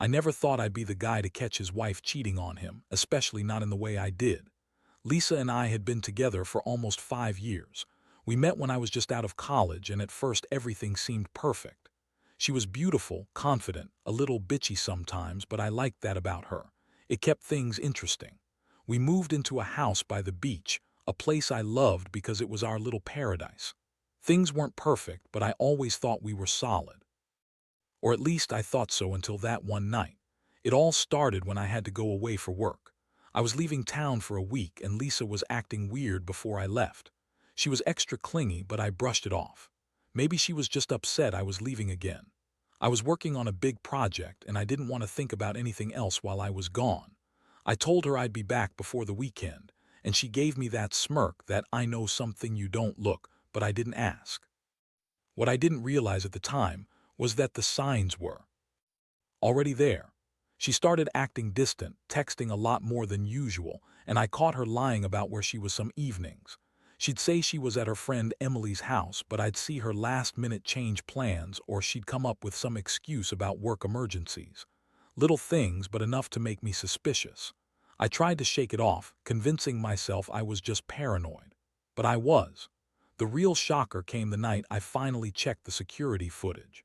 I never thought I'd be the guy to catch his wife cheating on him, especially not in the way I did. Lisa and I had been together for almost 5 years. We met when I was just out of college, and at first everything seemed perfect. She was beautiful, confident, a little bitchy sometimes, but I liked that about her. It kept things interesting. We moved into a house by the beach, a place I loved because it was our little paradise. Things weren't perfect, but I always thought we were solid. Or at least I thought so until that one night. It all started when I had to go away for work. I was leaving town for a week, and Lisa was acting weird before I left. She was extra clingy, but I brushed it off. Maybe she was just upset I was leaving again. I was working on a big project, and I didn't want to think about anything else while I was gone. I told her I'd be back before the weekend, and she gave me that smirk, that I know something you don't look, but I didn't ask. What I didn't realize at the time was that the signs were already there. She started acting distant, texting a lot more than usual, and I caught her lying about where she was some evenings. She'd say she was at her friend Emily's house, but I'd see her last minute change plans, or she'd come up with some excuse about work emergencies. Little things, but enough to make me suspicious. I tried to shake it off, convincing myself I was just paranoid. But I was. The real shocker came the night I finally checked the security footage.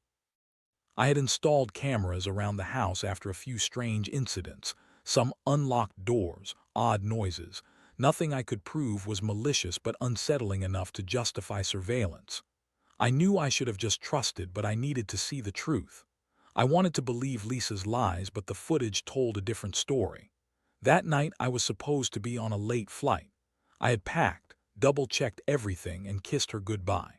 I had installed cameras around the house after a few strange incidents, some unlocked doors, odd noises. Nothing I could prove was malicious but unsettling enough to justify surveillance. I knew I should have just trusted, but I needed to see the truth. I wanted to believe Lisa's lies, but the footage told a different story. That night I was supposed to be on a late flight. I had packed, double-checked everything, and kissed her goodbye.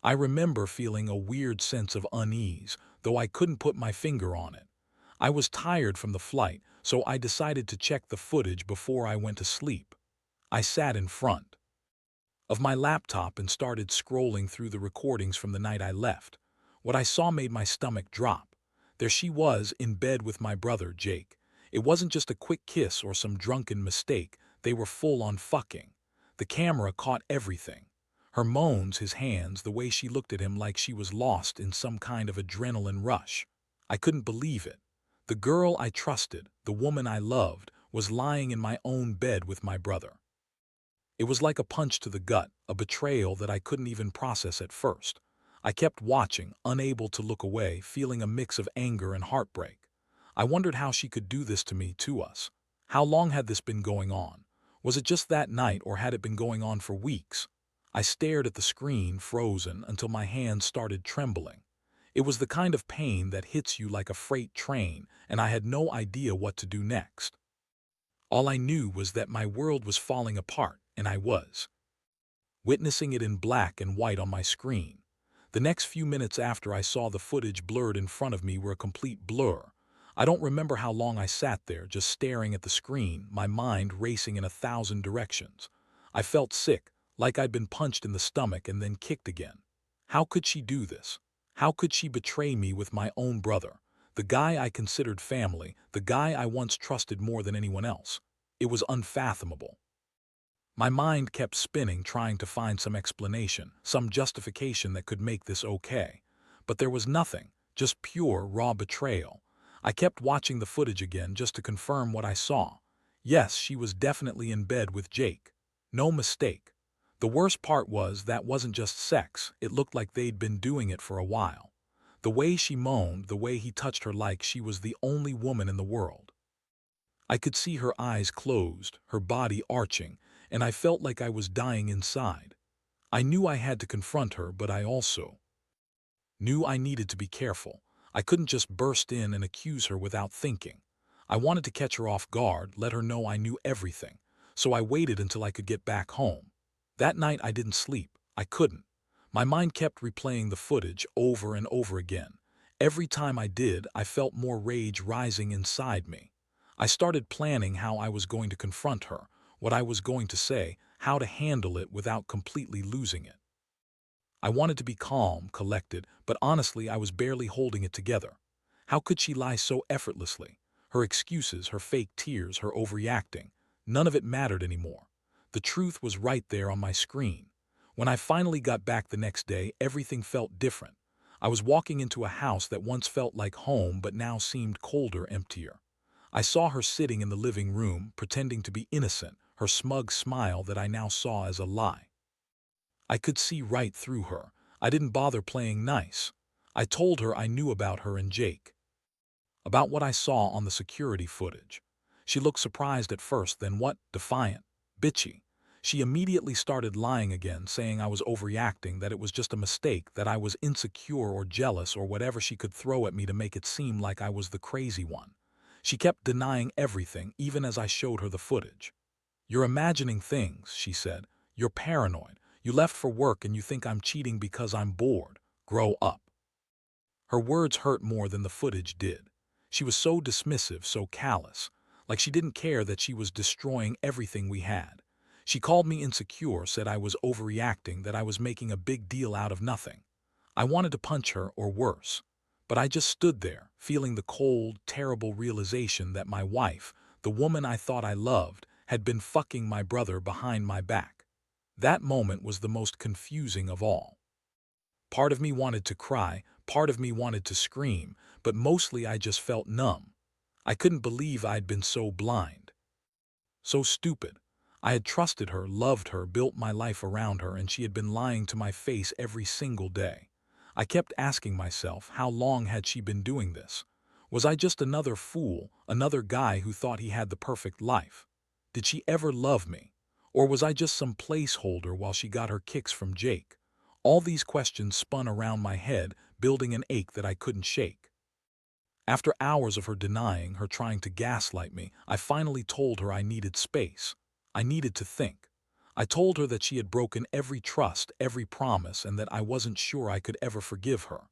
I remember feeling a weird sense of unease, though I couldn't put my finger on it. I was tired from the flight, so I decided to check the footage before I went to sleep. I sat in front of my laptop and started scrolling through the recordings from the night I left. What I saw made my stomach drop. There she was, in bed with my brother, Jake. It wasn't just a quick kiss or some drunken mistake. They were full-on fucking. The camera caught everything. Her moans, his hands, the way she looked at him like she was lost in some kind of adrenaline rush. I couldn't believe it. The girl I trusted, the woman I loved, was lying in my own bed with my brother. It was like a punch to the gut, a betrayal that I couldn't even process at first. I kept watching, unable to look away, feeling a mix of anger and heartbreak. I wondered how she could do this to me, to us. How long had this been going on? Was it just that night, or had it been going on for weeks? I stared at the screen, frozen, until my hands started trembling. It was the kind of pain that hits you like a freight train, and I had no idea what to do next. All I knew was that my world was falling apart, and I was witnessing it in black and white on my screen. The next few minutes after I saw the footage blurred in front of me were a complete blur. I don't remember how long I sat there, just staring at the screen, my mind racing in 1,000 directions. I felt sick, like I'd been punched in the stomach and then kicked again. How could she do this? How could she betray me with my own brother? The guy I considered family, the guy I once trusted more than anyone else. It was unfathomable. My mind kept spinning, trying to find some explanation, some justification that could make this okay. But there was nothing, just pure, raw betrayal. I kept watching the footage again just to confirm what I saw. Yes, she was definitely in bed with Jake. No mistake. The worst part was that wasn't just sex, it looked like they'd been doing it for a while. The way she moaned, the way he touched her like she was the only woman in the world. I could see her eyes closed, her body arching, and I felt like I was dying inside. I knew I had to confront her, but I also knew I needed to be careful. I couldn't just burst in and accuse her without thinking. I wanted to catch her off guard, let her know I knew everything. So I waited until I could get back home. That night I didn't sleep. I couldn't. My mind kept replaying the footage over and over again. Every time I did, I felt more rage rising inside me. I started planning how I was going to confront her, what I was going to say, how to handle it without completely losing it. I wanted to be calm, collected, but honestly I was barely holding it together. How could she lie so effortlessly? Her excuses, her fake tears, her overreacting. None of it mattered anymore. The truth was right there on my screen. When I finally got back the next day, everything felt different. I was walking into a house that once felt like home but now seemed colder, emptier. I saw her sitting in the living room, pretending to be innocent, her smug smile that I now saw as a lie. I could see right through her. I didn't bother playing nice. I told her I knew about her and Jake, about what I saw on the security footage. She looked surprised at first, then what? Defiant. Bitchy. She immediately started lying again, saying I was overreacting, that it was just a mistake, that I was insecure or jealous or whatever she could throw at me to make it seem like I was the crazy one. She kept denying everything, even as I showed her the footage. "You're imagining things," she said. "You're paranoid. You left for work and you think I'm cheating because I'm bored. Grow up." Her words hurt more than the footage did. She was so dismissive, so callous, like she didn't care that she was destroying everything we had. She called me insecure, said I was overreacting, that I was making a big deal out of nothing. I wanted to punch her, or worse. But I just stood there, feeling the cold, terrible realization that my wife, the woman I thought I loved, had been fucking my brother behind my back. That moment was the most confusing of all. Part of me wanted to cry, part of me wanted to scream, but mostly I just felt numb. I couldn't believe I'd been so blind, so stupid. I had trusted her, loved her, built my life around her, and she had been lying to my face every single day. I kept asking myself, how long had she been doing this? Was I just another fool, another guy who thought he had the perfect life? Did she ever love me? Or was I just some placeholder while she got her kicks from Jake? All these questions spun around my head, building an ache that I couldn't shake. After hours of her denying, her trying to gaslight me, I finally told her I needed space. I needed to think. I told her that she had broken every trust, every promise, and that I wasn't sure I could ever forgive her.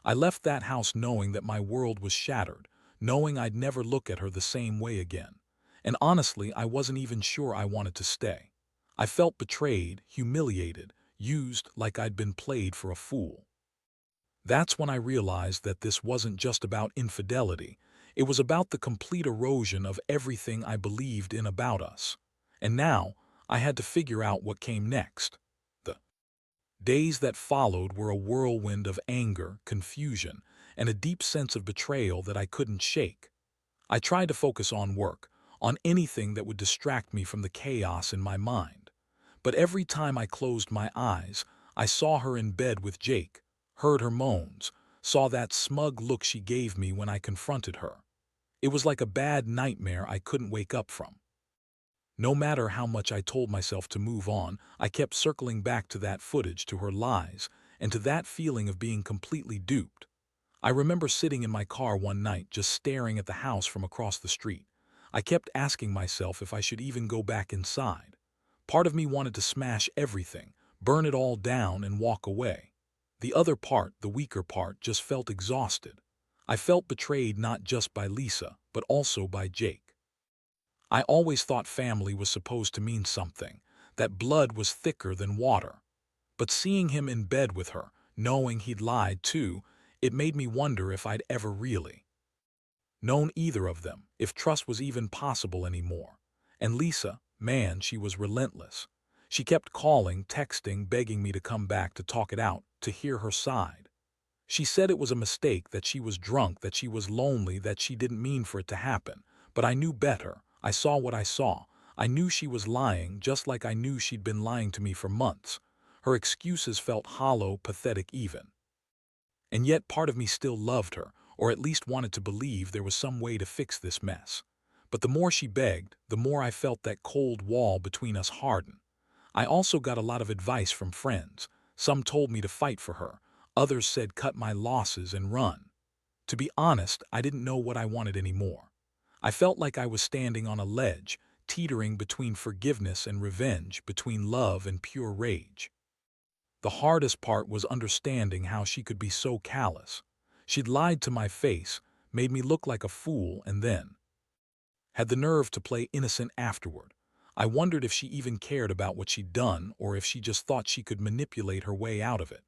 I left that house knowing that my world was shattered, knowing I'd never look at her the same way again. And honestly, I wasn't even sure I wanted to stay. I felt betrayed, humiliated, used like I'd been played for a fool. That's when I realized that this wasn't just about infidelity. It was about the complete erosion of everything I believed in about us. And now, I had to figure out what came next. The days that followed were a whirlwind of anger, confusion, and a deep sense of betrayal that I couldn't shake. I tried to focus on work, on anything that would distract me from the chaos in my mind. But every time I closed my eyes, I saw her in bed with Jake, heard her moans, saw that smug look she gave me when I confronted her. It was like a bad nightmare I couldn't wake up from. No matter how much I told myself to move on, I kept circling back to that footage, to her lies, and to that feeling of being completely duped. I remember sitting in my car one night just staring at the house from across the street. I kept asking myself if I should even go back inside. Part of me wanted to smash everything, burn it all down and walk away. The other part, the weaker part, just felt exhausted. I felt betrayed not just by Lisa, but also by Jake. I always thought family was supposed to mean something, that blood was thicker than water. But seeing him in bed with her, knowing he'd lied too, it made me wonder if I'd ever really known either of them, if trust was even possible anymore. And Lisa, man, she was relentless. She kept calling, texting, begging me to come back, to talk it out, to hear her side. She said it was a mistake, that she was drunk, that she was lonely, that she didn't mean for it to happen. But I knew better. I saw what I saw. I knew she was lying, just like I knew she'd been lying to me for months. Her excuses felt hollow, pathetic even. And yet part of me still loved her, or at least wanted to believe there was some way to fix this mess. But the more she begged, the more I felt that cold wall between us harden. I also got a lot of advice from friends. Some told me to fight for her. Others said cut my losses and run. To be honest, I didn't know what I wanted anymore. I felt like I was standing on a ledge, teetering between forgiveness and revenge, between love and pure rage. The hardest part was understanding how she could be so callous. She'd lied to my face, made me look like a fool, and then had the nerve to play innocent afterward. I wondered if she even cared about what she'd done, or if she just thought she could manipulate her way out of it.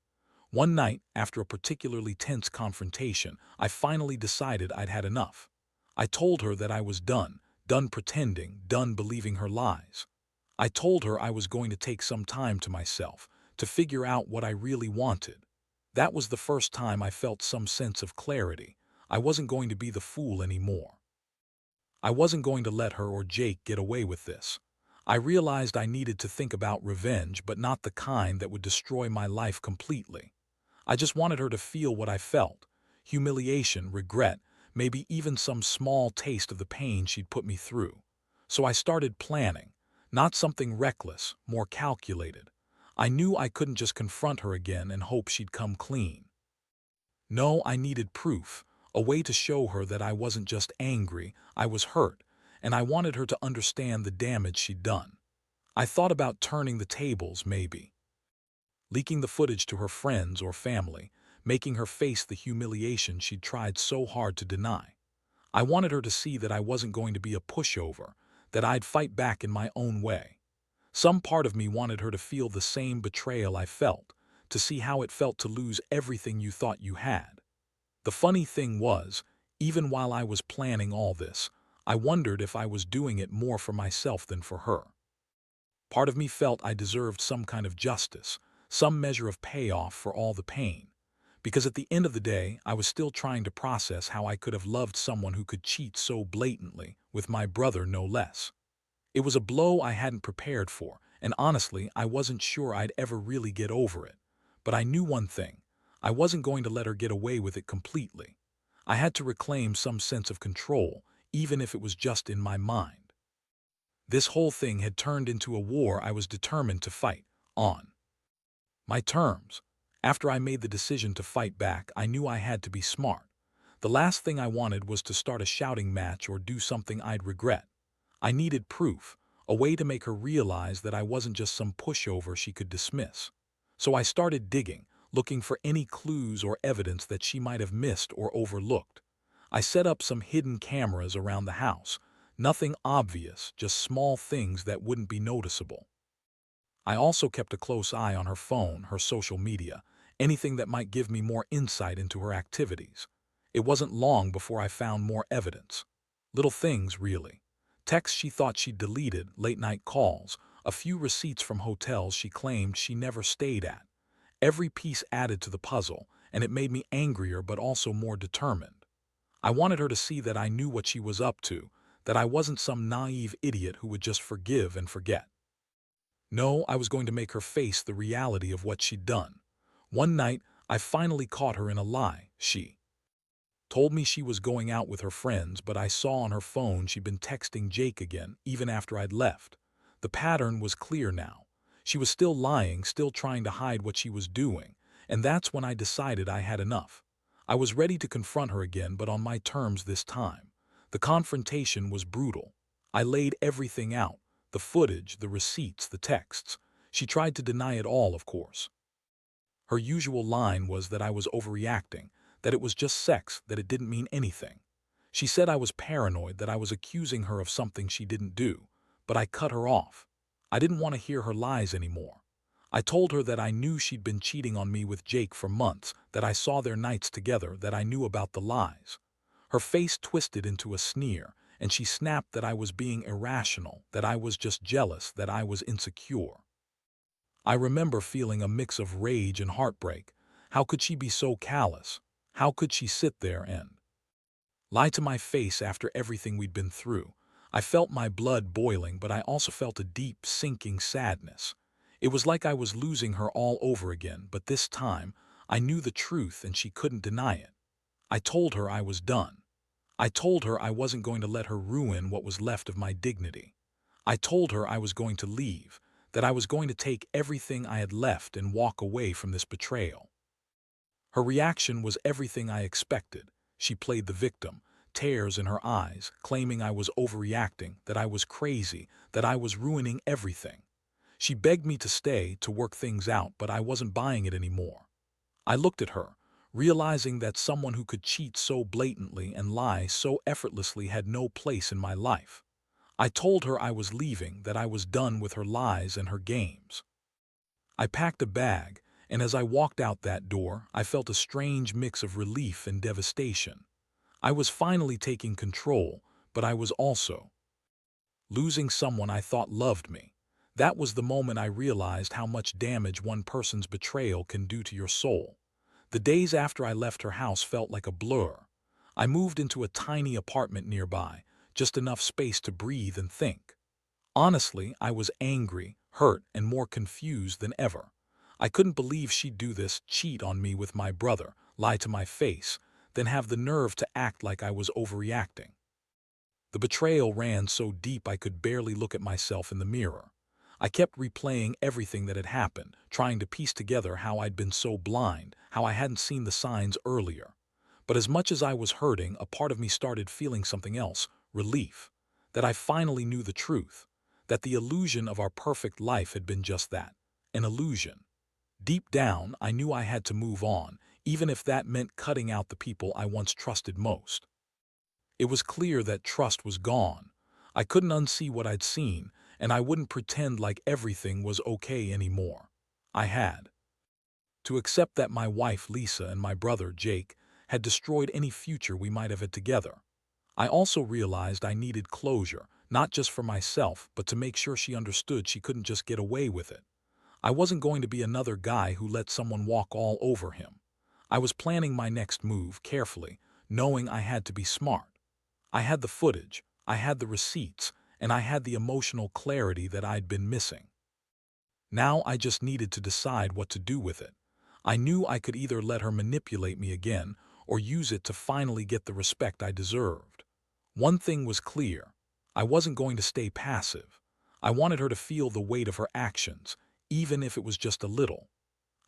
One night, after a particularly tense confrontation, I finally decided I'd had enough. I told her that I was done pretending, done believing her lies. I told her I was going to take some time to myself, to figure out what I really wanted. That was the first time I felt some sense of clarity. I wasn't going to be the fool anymore. I wasn't going to let her or Jake get away with this. I realized I needed to think about revenge, but not the kind that would destroy my life completely. I just wanted her to feel what I felt: humiliation, regret, maybe even some small taste of the pain she'd put me through. So I started planning, not something reckless, more calculated. I knew I couldn't just confront her again and hope she'd come clean. No, I needed proof, a way to show her that I wasn't just angry, I was hurt, and I wanted her to understand the damage she'd done. I thought about turning the tables, maybe leaking the footage to her friends or family, making her face the humiliation she'd tried so hard to deny. I wanted her to see that I wasn't going to be a pushover, that I'd fight back in my own way. Some part of me wanted her to feel the same betrayal I felt, to see how it felt to lose everything you thought you had. The funny thing was, even while I was planning all this, I wondered if I was doing it more for myself than for her. Part of me felt I deserved some kind of justice, some measure of payoff for all the pain. Because at the end of the day, I was still trying to process how I could have loved someone who could cheat so blatantly, with my brother no less. It was a blow I hadn't prepared for, and honestly, I wasn't sure I'd ever really get over it. But I knew one thing: I wasn't going to let her get away with it completely. I had to reclaim some sense of control, even if it was just in my mind. This whole thing had turned into a war I was determined to fight, on my terms. After I made the decision to fight back, I knew I had to be smart. The last thing I wanted was to start a shouting match or do something I'd regret. I needed proof, a way to make her realize that I wasn't just some pushover she could dismiss. So I started digging, looking for any clues or evidence that she might have missed or overlooked. I set up some hidden cameras around the house. Nothing obvious, just small things that wouldn't be noticeable. I also kept a close eye on her phone, her social media, anything that might give me more insight into her activities. It wasn't long before I found more evidence. Little things, really. Texts she thought she'd deleted, late-night calls, a few receipts from hotels she claimed she never stayed at. Every piece added to the puzzle, and it made me angrier but also more determined. I wanted her to see that I knew what she was up to, that I wasn't some naive idiot who would just forgive and forget. No, I was going to make her face the reality of what she'd done. One night, I finally caught her in a lie. She told me she was going out with her friends, but I saw on her phone she'd been texting Jake again, even after I'd left. The pattern was clear now. She was still lying, still trying to hide what she was doing, and that's when I decided I had enough. I was ready to confront her again, but on my terms this time. The confrontation was brutal. I laid everything out: the footage, the receipts, the texts. She tried to deny it all, of course. Her usual line was that I was overreacting, that it was just sex, that it didn't mean anything. She said I was paranoid, that I was accusing her of something she didn't do, but I cut her off. I didn't want to hear her lies anymore. I told her that I knew she'd been cheating on me with Jake for months, that I saw their nights together, that I knew about the lies. Her face twisted into a sneer, and she snapped that I was being irrational, that I was just jealous, that I was insecure. I remember feeling a mix of rage and heartbreak. How could she be so callous? How could she sit there and lie to my face after everything we'd been through? I felt my blood boiling, but I also felt a deep, sinking sadness. It was like I was losing her all over again, but this time I knew the truth and she couldn't deny it. I told her I was done. I told her I wasn't going to let her ruin what was left of my dignity. I told her I was going to leave, that I was going to take everything I had left and walk away from this betrayal. Her reaction was everything I expected. She played the victim, tears in her eyes, claiming I was overreacting, that I was crazy, that I was ruining everything. She begged me to stay, to work things out, but I wasn't buying it anymore. I looked at her, realizing that someone who could cheat so blatantly and lie so effortlessly had no place in my life. I told her I was leaving, that I was done with her lies and her games. I packed a bag, and as I walked out that door, I felt a strange mix of relief and devastation. I was finally taking control, but I was also losing someone I thought loved me. That was the moment I realized how much damage one person's betrayal can do to your soul. The days after I left her house felt like a blur. I moved into a tiny apartment nearby, just enough space to breathe and think. Honestly, I was angry, hurt, and more confused than ever. I couldn't believe she'd do this, cheat on me with my brother, lie to my face, then have the nerve to act like I was overreacting. The betrayal ran so deep I could barely look at myself in the mirror. I kept replaying everything that had happened, trying to piece together how I'd been so blind, how I hadn't seen the signs earlier. But as much as I was hurting, a part of me started feeling something else, relief. That I finally knew the truth. That the illusion of our perfect life had been just that, an illusion. Deep down, I knew I had to move on, even if that meant cutting out the people I once trusted most. It was clear that trust was gone. I couldn't unsee what I'd seen, and I wouldn't pretend like everything was okay anymore. I had to accept that my wife Lisa and my brother Jake had destroyed any future we might have had together. I also realized I needed closure, not just for myself, but to make sure she understood she couldn't just get away with it. I wasn't going to be another guy who let someone walk all over him. I was planning my next move carefully, knowing I had to be smart. I had the footage, I had the receipts, and I had the emotional clarity that I'd been missing. Now I just needed to decide what to do with it. I knew I could either let her manipulate me again or use it to finally get the respect I deserved. One thing was clear. I wasn't going to stay passive. I wanted her to feel the weight of her actions, even if it was just a little.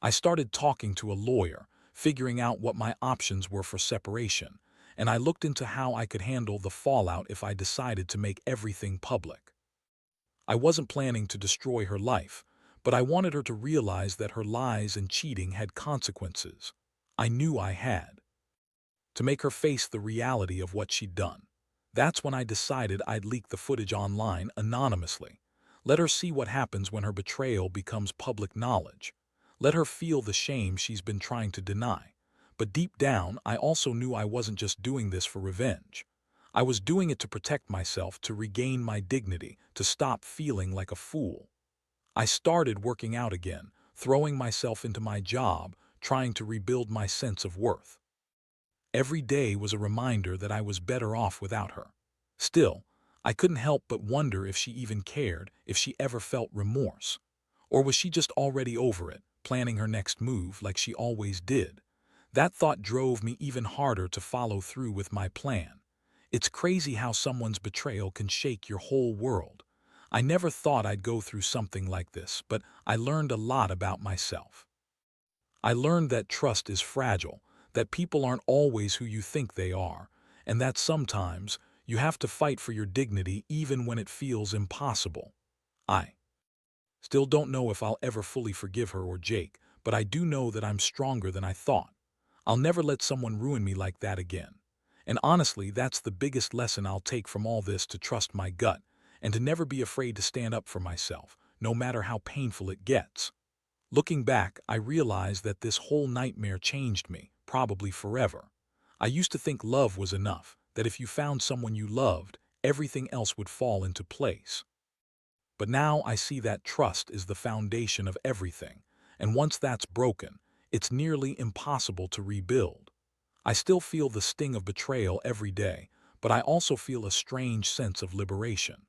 I started talking to a lawyer, figuring out what my options were for separation, and I looked into how I could handle the fallout if I decided to make everything public. I wasn't planning to destroy her life, but I wanted her to realize that her lies and cheating had consequences. I knew I had to make her face the reality of what she'd done. That's when I decided I'd leak the footage online anonymously. Let her see what happens when her betrayal becomes public knowledge. Let her feel the shame she's been trying to deny. But deep down, I also knew I wasn't just doing this for revenge. I was doing it to protect myself, to regain my dignity, to stop feeling like a fool. I started working out again, throwing myself into my job, trying to rebuild my sense of worth. Every day was a reminder that I was better off without her. Still, I couldn't help but wonder if she even cared, if she ever felt remorse. Or was she just already over it, planning her next move like she always did? That thought drove me even harder to follow through with my plan. It's crazy how someone's betrayal can shake your whole world. I never thought I'd go through something like this, but I learned a lot about myself. I learned that trust is fragile, that people aren't always who you think they are, and that sometimes you have to fight for your dignity even when it feels impossible. I still don't know if I'll ever fully forgive her or Jake, but I do know that I'm stronger than I thought. I'll never let someone ruin me like that again. And honestly, that's the biggest lesson I'll take from all this: to trust my gut and to never be afraid to stand up for myself, no matter how painful it gets. Looking back, I realized that this whole nightmare changed me, probably forever. I used to think love was enough, that if you found someone you loved, everything else would fall into place. But now I see that trust is the foundation of everything, and once that's broken, it's nearly impossible to rebuild. I still feel the sting of betrayal every day, but I also feel a strange sense of liberation.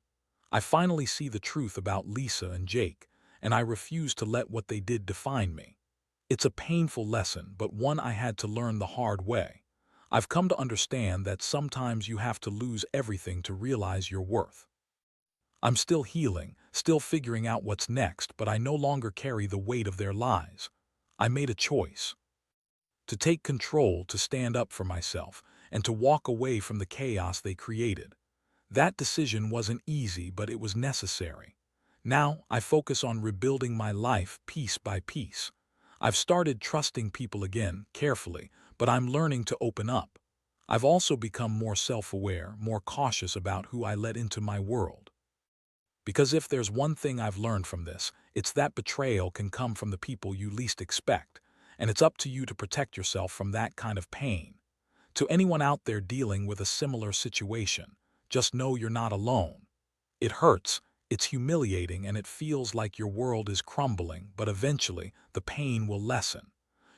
I finally see the truth about Lisa and Jake, and I refuse to let what they did define me. It's a painful lesson, but one I had to learn the hard way. I've come to understand that sometimes you have to lose everything to realize your worth. I'm still healing, still figuring out what's next, but I no longer carry the weight of their lies. I made a choice to take control, to stand up for myself, and to walk away from the chaos they created. That decision wasn't easy, but it was necessary. Now I focus on rebuilding my life piece by piece. I've started trusting people again, carefully, but I'm learning to open up. I've also become more self-aware, more cautious about who I let into my world. Because if there's one thing I've learned from this, it's that betrayal can come from the people you least expect, and it's up to you to protect yourself from that kind of pain. To anyone out there dealing with a similar situation, just know you're not alone. It hurts, it's humiliating, and it feels like your world is crumbling, but eventually the pain will lessen.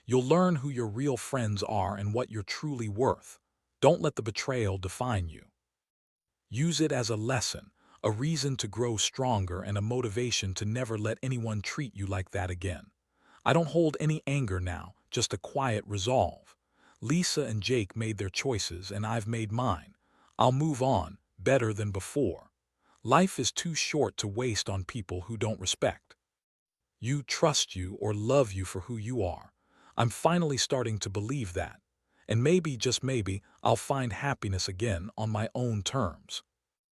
You'll learn who your real friends are and what you're truly worth. Don't let the betrayal define you. Use it as a lesson, a reason to grow stronger and a motivation to never let anyone treat you like that again. I don't hold any anger now, just a quiet resolve. Lisa and Jake made their choices and I've made mine. I'll move on, better than before. Life is too short to waste on people who don't respect you, trust you, or love you for who you are. I'm finally starting to believe that. And maybe, just maybe, I'll find happiness again on my own terms.